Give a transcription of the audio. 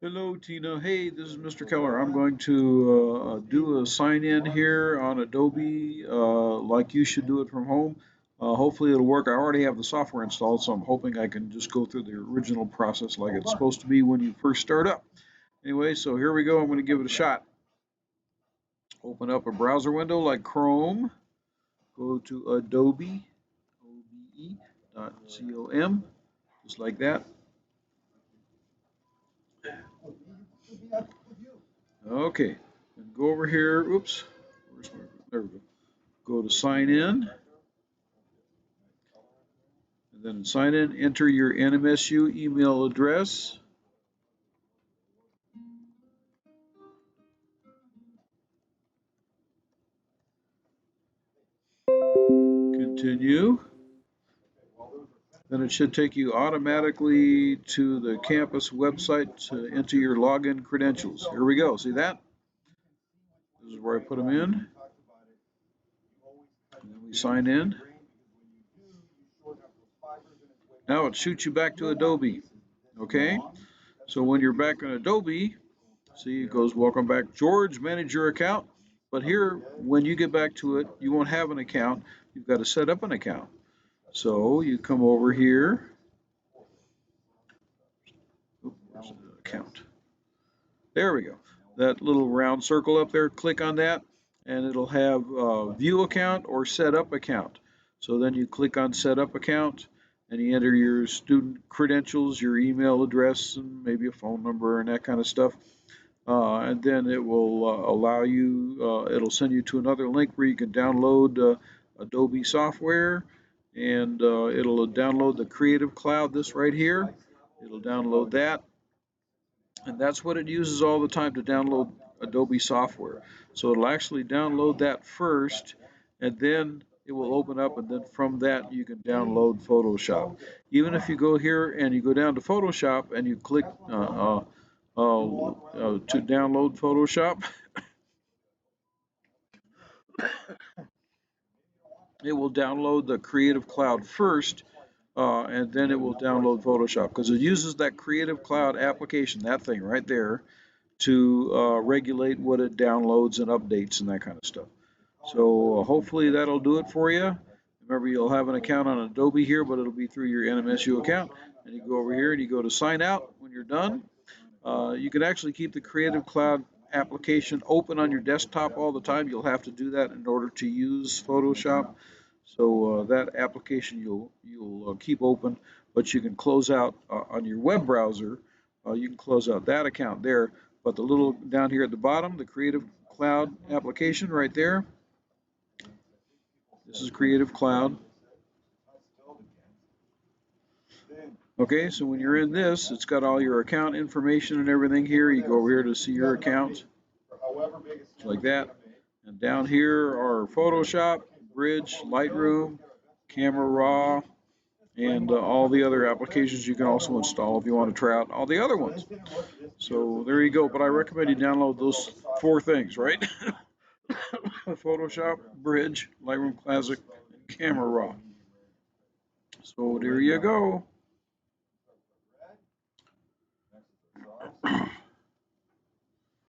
Hello, Tina. Hey, this is Mr. Keller. I'm going to do a sign in here on Adobe like you should do it from home. Hopefully, it'll work. I already have the software installed, so I'm hoping I can just go through the original process like it's supposed to be when you first start up. Anyway, so here we go. I'm going to give it a shot. Open up a browser window like Chrome. Go to Adobe, OBE.com, just like that. Okay, and go over here. Oops, there we go. Go to sign in, and then sign in, enter your NMSU email address. Continue. Then it should take you automatically to the campus website to enter your login credentials. Here we go. See that? This is where I put them in. And then we sign in. Now it shoots you back to Adobe. Okay? So when you're back in Adobe, see, it goes, welcome back, George, manage your account. But here, when you get back to it, you won't have an account. You've got to set up an account. So you come over here. Where's the account? There we go. That little round circle up there, click on that, and it'll have view account or set up account. So then you click on set up account, and you enter your student credentials, your email address, and maybe a phone number and that kind of stuff. And then it will allow you, it'll send you to another link where you can download Adobe software, and it'll download the Creative Cloud, this right here. It'll download that, and that's what it uses all the time to download Adobe software. So it'll actually download that first, and then it will open up, and then from that you can download Photoshop. Even if you go here and you go down to Photoshop and you click to download Photoshop, it will download the Creative Cloud first, and then it will download Photoshop because it uses that Creative Cloud application, that thing right there, to regulate what it downloads and updates and that kind of stuff. So hopefully that'll do it for you. Remember, you'll have an account on Adobe here, but it'll be through your NMSU account. And you go over here and you go to sign out when you're done. You can actually keep the Creative Cloud application open on your desktop all the time. You'll have to do that in order to use Photoshop. So that application you'll keep open, but you can close out on your web browser. You can close out that account there. But the little down here at the bottom, the Creative Cloud application right there. This is Creative Cloud. Okay, so when you're in this, it's got all your account information and everything here. You go over here to see your account, like that. And down here are Photoshop, Bridge, Lightroom, Camera Raw, and all the other applications you can also install if you want to try out all the other ones. So there you go. But I recommend you download those four things, right? Photoshop, Bridge, Lightroom Classic, and Camera Raw. So there you go.